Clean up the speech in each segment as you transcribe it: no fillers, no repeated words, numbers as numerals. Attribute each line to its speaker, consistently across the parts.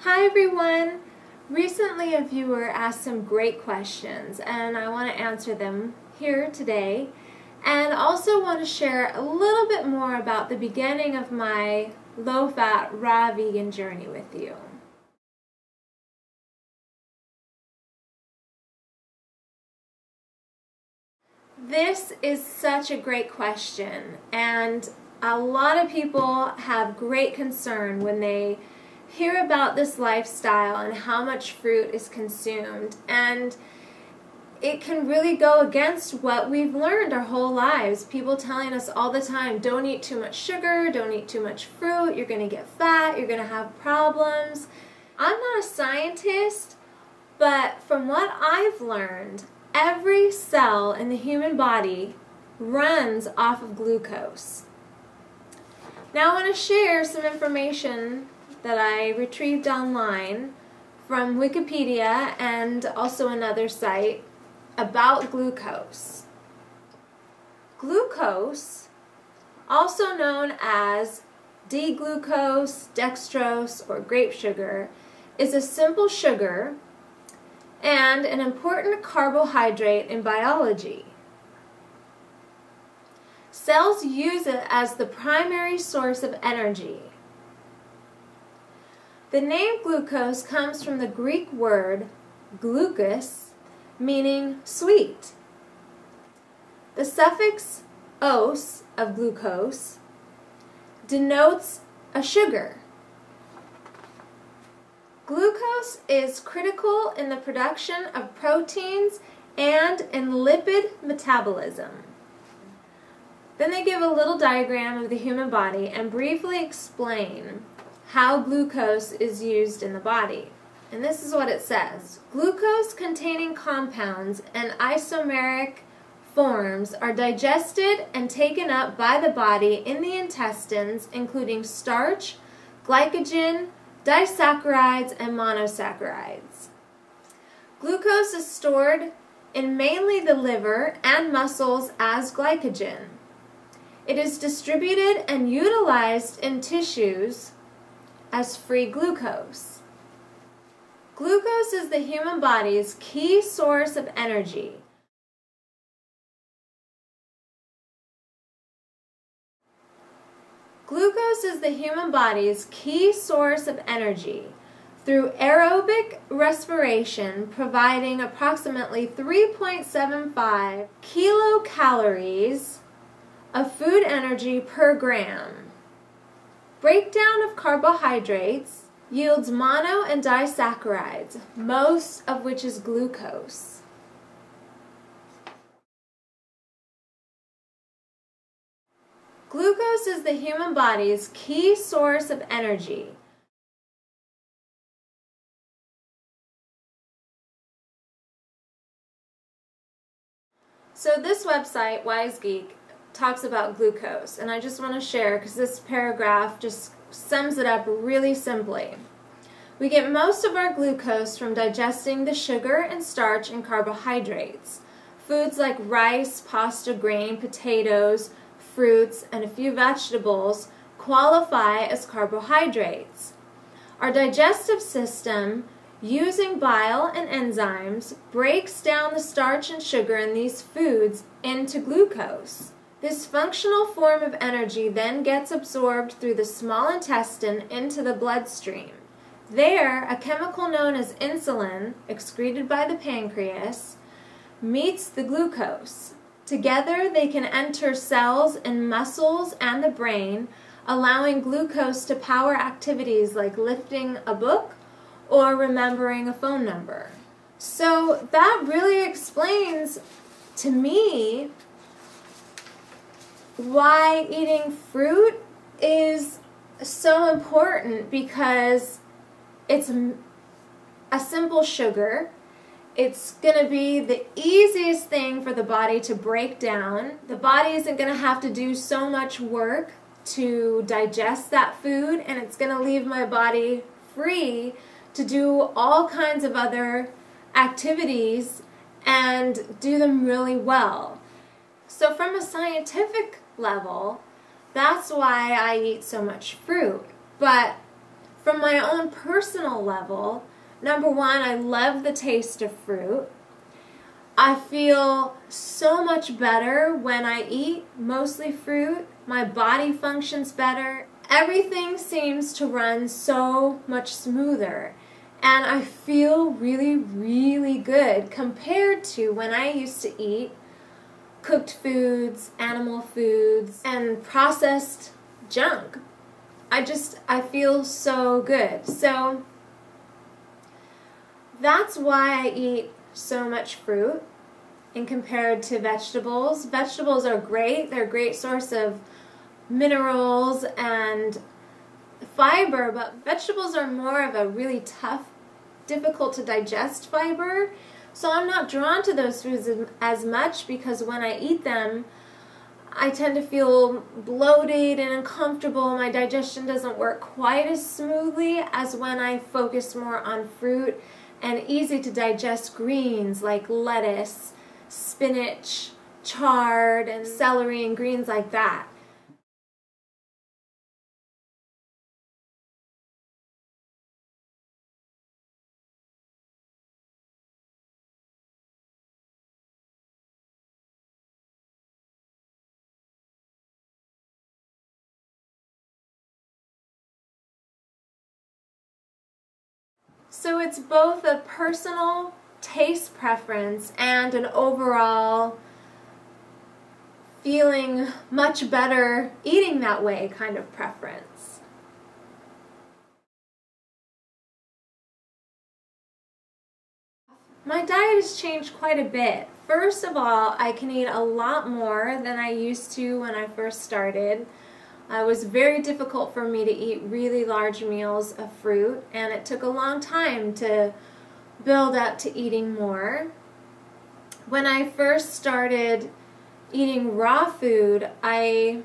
Speaker 1: Hi everyone! Recently a viewer asked some great questions and I want to answer them here today, and also want to share a little bit more about the beginning of my low-fat, raw vegan journey with you. This is such a great question, and a lot of people have great concern when they hear about this lifestyle and how much fruit is consumed, and it can really go against what we've learned our whole lives. People telling us all the time, don't eat too much sugar, don't eat too much fruit, you're going to get fat, you're going to have problems. I'm not a scientist, but from what I've learned, every cell in the human body runs off of glucose. Now I want to share some information that I retrieved online from Wikipedia and also another site about glucose. Glucose, also known as D-glucose, dextrose, or grape sugar, is a simple sugar and an important carbohydrate in biology. Cells use it as the primary source of energy. The name glucose comes from the Greek word glucose, meaning sweet. The suffix "-os" of glucose denotes a sugar. Glucose is critical in the production of proteins and in lipid metabolism. Then they give a little diagram of the human body and briefly explain how glucose is used in the body. And this is what it says. Glucose-containing compounds and isomeric forms are digested and taken up by the body in the intestines, including starch, glycogen, disaccharides, and monosaccharides. Glucose is stored in mainly the liver and muscles as glycogen. It is distributed and utilized in tissues as free glucose. Glucose is the human body's key source of energy. Glucose is the human body's key source of energy through aerobic respiration, providing approximately 3.75 kilocalories of food energy per gram. Breakdown of carbohydrates yields mono and disaccharides, most of which is glucose. Glucose is the human body's key source of energy. So this website, Wise Geek, talks about glucose, and I just want to share because this paragraph just sums it up really simply. We get most of our glucose from digesting the sugar and starch and carbohydrates. Foods like rice, pasta, grain, potatoes, fruits, and a few vegetables qualify as carbohydrates. Our digestive system, using bile and enzymes, breaks down the starch and sugar in these foods into glucose. This functional form of energy then gets absorbed through the small intestine into the bloodstream. There, a chemical known as insulin, excreted by the pancreas, meets the glucose. Together, they can enter cells in muscles and the brain, allowing glucose to power activities like lifting a book or remembering a phone number. So that really explains to me why eating fruit is so important, because it's a simple sugar. It's going to be the easiest thing for the body to break down. The body isn't going to have to do so much work to digest that food, and it's going to leave my body free to do all kinds of other activities and do them really well. So from a scientific level, that's why I eat so much fruit. But from my own personal level, number one, I love the taste of fruit. I feel so much better when I eat mostly fruit. My body functions better. Everything seems to run so much smoother. And I feel really, really good compared to when I used to eat cooked foods, animal foods, and processed junk. I feel so good. So that's why I eat so much fruit and compared to vegetables. Vegetables are great. They're a great source of minerals and fiber, but vegetables are more of a really tough, difficult to digest fiber. So I'm not drawn to those foods as much because when I eat them, I tend to feel bloated and uncomfortable. My digestion doesn't work quite as smoothly as when I focus more on fruit and easy to digest greens like lettuce, spinach, chard, and celery and greens like that. So it's both a personal taste preference and an overall feeling much better eating that way kind of preference. My diet has changed quite a bit. First of all, I can eat a lot more than I used to when I first started. It was very difficult for me to eat really large meals of fruit, and it took a long time to build up to eating more. When I first started eating raw food, I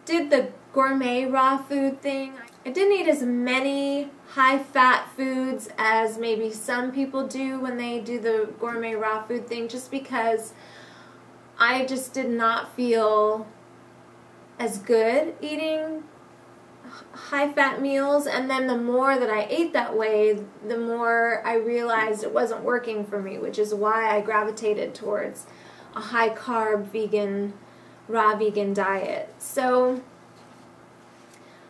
Speaker 1: did the gourmet raw food thing. I didn't eat as many high-fat foods as maybe some people do when they do the gourmet raw food thing, just because I just did not feel as good eating high-fat meals. And then the more that I ate that way, the more I realized it wasn't working for me, which is why I gravitated towards a high-carb vegan, raw vegan diet. So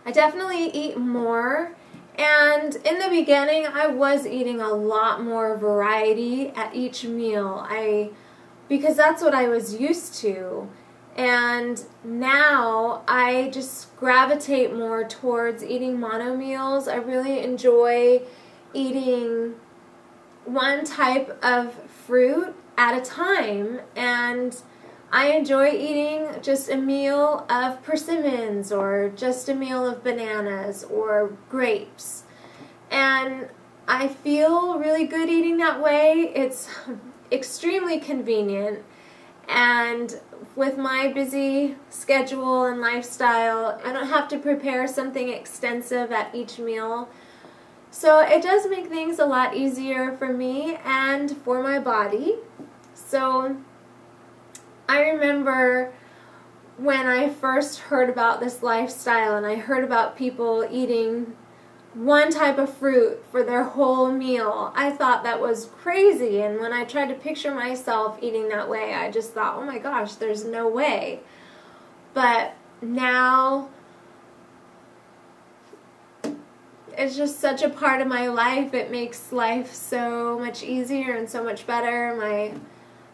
Speaker 1: I definitely eat more, and in the beginning I was eating a lot more variety at each meal because that's what I was used to. And now I just gravitate more towards eating mono meals. I really enjoy eating one type of fruit at a time, and I enjoy eating just a meal of persimmons or just a meal of bananas or grapes. And I feel really good eating that way. It's extremely convenient, and with my busy schedule and lifestyle, I don't have to prepare something extensive at each meal. So it does make things a lot easier for me and for my body. So I remember when I first heard about this lifestyle and I heard about people eating one type of fruit for their whole meal, I thought that was crazy. And when I tried to picture myself eating that way, I just thought, oh my gosh, there's no way. But now it's just such a part of my life. It makes life so much easier and so much better. My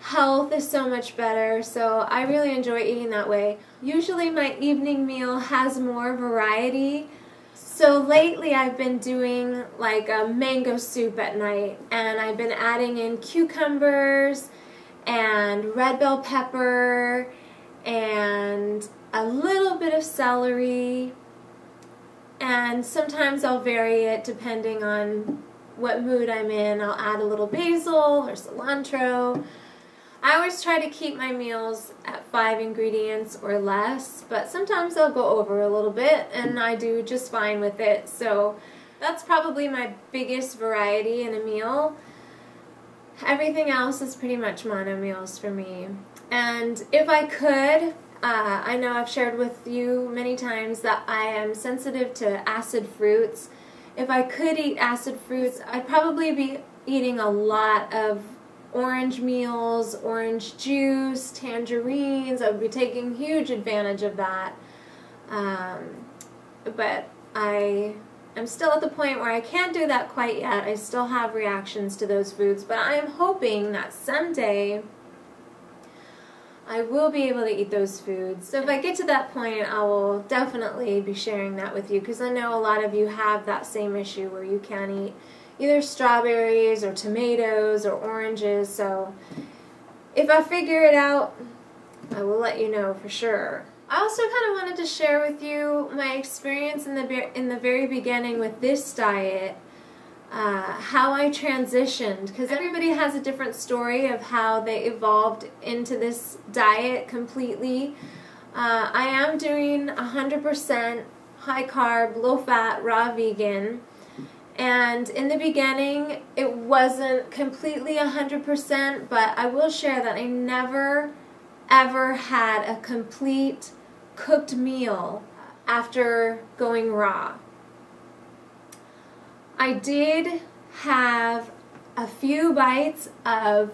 Speaker 1: health is so much better, so I really enjoy eating that way. Usually my evening meal has more variety. So lately I've been doing like a mango soup at night, and I've been adding in cucumbers and red bell pepper and a little bit of celery, and sometimes I'll vary it depending on what mood I'm in. I'll add a little basil or cilantro. I always try to keep my meals at 5 ingredients or less, but sometimes I'll go over a little bit, and I do just fine with it. So that's probably my biggest variety in a meal. Everything else is pretty much mono meals for me. And if I could, I know I've shared with you many times that I am sensitive to acid fruits. If I could eat acid fruits, I'd probably be eating a lot of orange meals, orange juice, tangerines. I would be taking huge advantage of that. But I am still at the point where I can't do that quite yet. I still have reactions to those foods, but I am hoping that someday I will be able to eat those foods. So if I get to that point, I will definitely be sharing that with you, because I know a lot of you have that same issue where you can't eat either strawberries or tomatoes or oranges. So if I figure it out, I will let you know for sure. I also kind of wanted to share with you my experience in the very beginning with this diet, how I transitioned, because everybody has a different story of how they evolved into this diet completely. I am doing 100% high carb, low fat, raw vegan, and in the beginning it wasn't completely 100%, but I will share that I never ever had a complete cooked meal after going raw. I did have a few bites of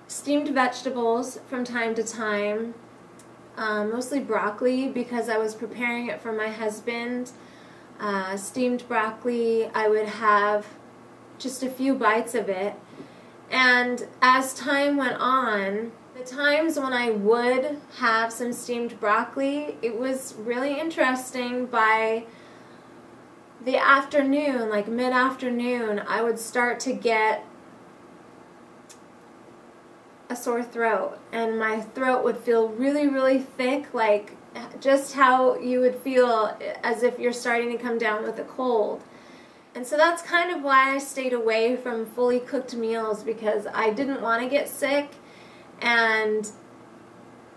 Speaker 1: steamed vegetables from time to time, mostly broccoli because I was preparing it for my husband. Steamed broccoli, I would have just a few bites of it, and as time went on, the times when I would have some steamed broccoli, it was really interesting. By the afternoon, like mid-afternoon, I would start to get a sore throat, and my throat would feel really, really thick, like just how you would feel as if you're starting to come down with a cold. And so that's kind of why I stayed away from fully cooked meals, because I didn't want to get sick. And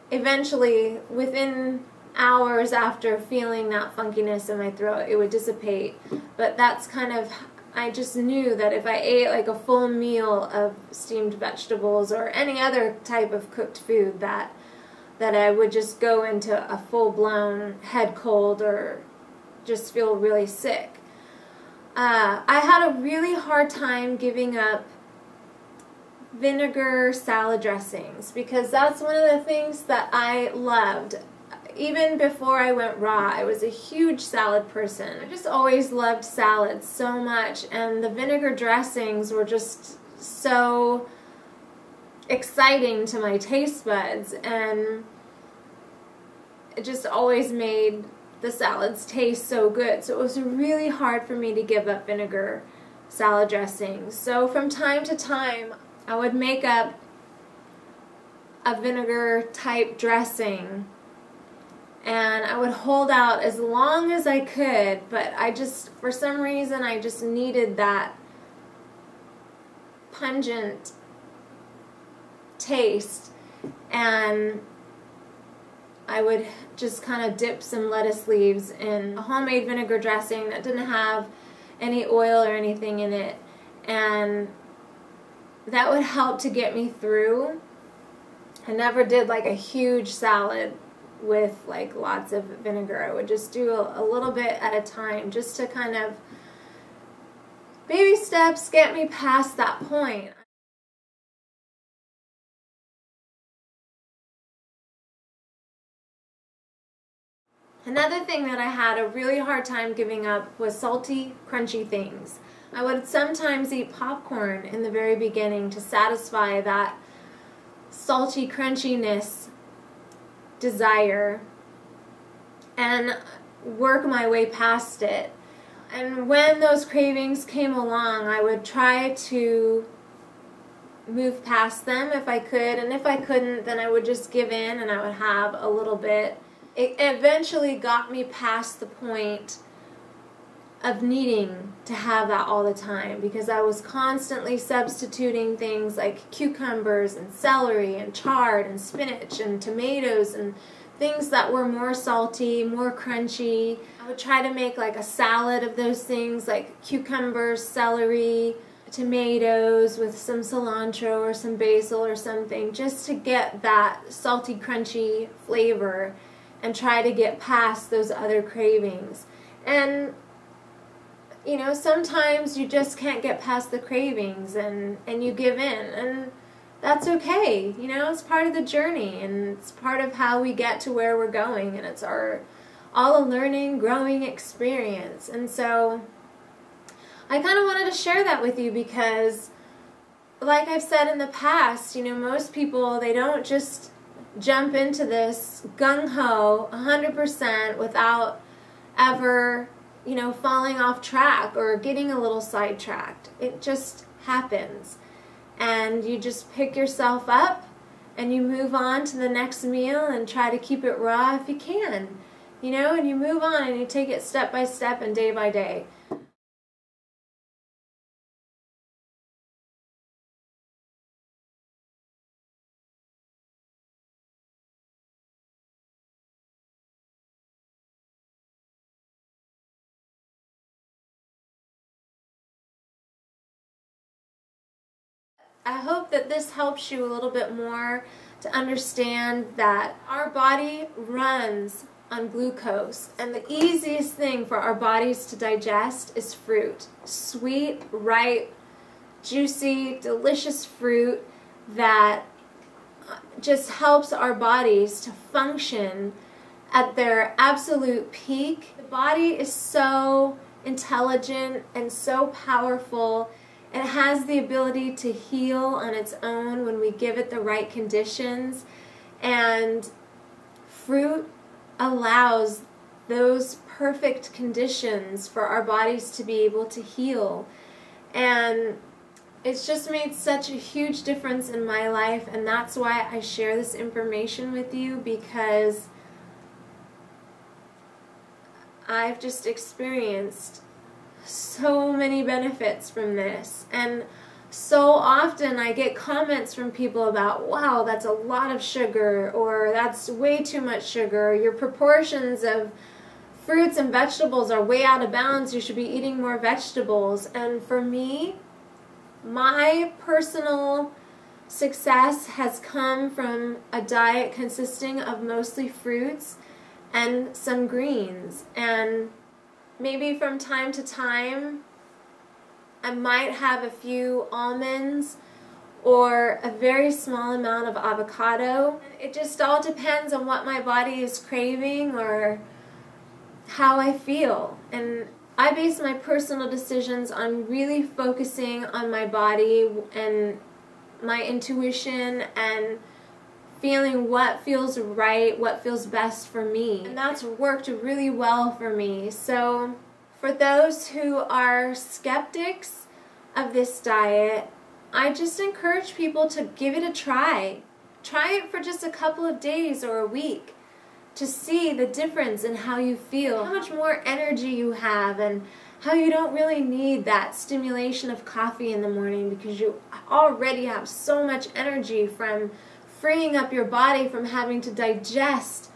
Speaker 1: eventually, within hours after feeling that funkiness in my throat, it would dissipate. But that's kind of, I just knew that if I ate like a full meal of steamed vegetables or any other type of cooked food, that I would just go into a full-blown head cold or just feel really sick. I had a really hard time giving up vinegar salad dressings, because that's one of the things that I loved. Even before I went raw, I was a huge salad person. I just always loved salads so much, and the vinegar dressings were just so exciting to my taste buds, and it just always made the salads taste so good. So it was really hard for me to give up vinegar salad dressings. So from time to time, I would make up a vinegar type dressing, and I would hold out as long as I could, but I just, for some reason, I just needed that pungent taste, and I would just kind of dip some lettuce leaves in a homemade vinegar dressing that didn't have any oil or anything in it, and that would help to get me through. I never did like a huge salad with like lots of vinegar. I would just do a little bit at a time, just to kind of baby steps get me past that point. Another thing that I had a really hard time giving up was salty, crunchy things. I would sometimes eat popcorn in the very beginning to satisfy that salty crunchiness desire and work my way past it. And when those cravings came along, I would try to move past them if I could, and if I couldn't, then I would just give in and I would have a little bit. It eventually got me past the point of needing to have that all the time, because I was constantly substituting things like cucumbers and celery and chard and spinach and tomatoes and things that were more salty, more crunchy. I would try to make like a salad of those things, like cucumbers, celery, tomatoes with some cilantro or some basil or something, just to get that salty, crunchy flavor and try to get past those other cravings. And you know, sometimes you just can't get past the cravings and you give in, and that's okay. You know, it's part of the journey, and it's part of how we get to where we're going, and it's all a learning, growing experience. And so I kind of wanted to share that with you because, like I've said in the past, you know, most people, they don't just jump into this gung-ho 100% without ever, you know, falling off track or getting a little sidetracked. It just happens. And you just pick yourself up and you move on to the next meal and try to keep it raw if you can. You know, and you move on and you take it step by step and day by day. I hope that this helps you a little bit more to understand that our body runs on glucose, and the easiest thing for our bodies to digest is fruit. Sweet, ripe, juicy, delicious fruit that just helps our bodies to function at their absolute peak. The body is so intelligent and so powerful. It has the ability to heal on its own when we give it the right conditions, and fruit allows those perfect conditions for our bodies to be able to heal. And it's just made such a huge difference in my life, and that's why I share this information with you, because I've just experienced so many benefits from this. And so often I get comments from people about, wow, that's a lot of sugar, or that's way too much sugar, or your proportions of fruits and vegetables are way out of bounds, you should be eating more vegetables. And for me, my personal success has come from a diet consisting of mostly fruits and some greens, and maybe from time to time I might have a few almonds or a very small amount of avocado. It just all depends on what my body is craving or how I feel. And I base my personal decisions on really focusing on my body and my intuition and feeling what feels right, what feels best for me. And that's worked really well for me. So for those who are skeptics of this diet, I just encourage people to give it a try. Try it for just a couple of days or a week to see the difference in how you feel, how much more energy you have, and how you don't really need that stimulation of coffee in the morning because you already have so much energy from freeing up your body from having to digest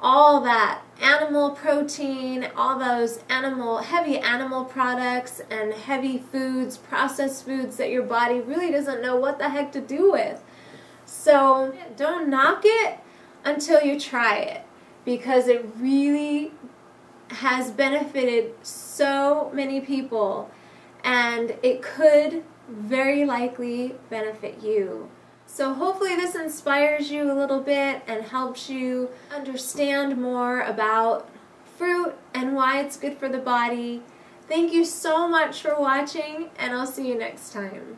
Speaker 1: all that animal protein, all those heavy animal products and heavy foods, processed foods that your body really doesn't know what the heck to do with. So don't knock it until you try it, because it really has benefited so many people, and it could very likely benefit you. So hopefully this inspires you a little bit and helps you understand more about fruit and why it's good for the body. Thank you so much for watching, and I'll see you next time.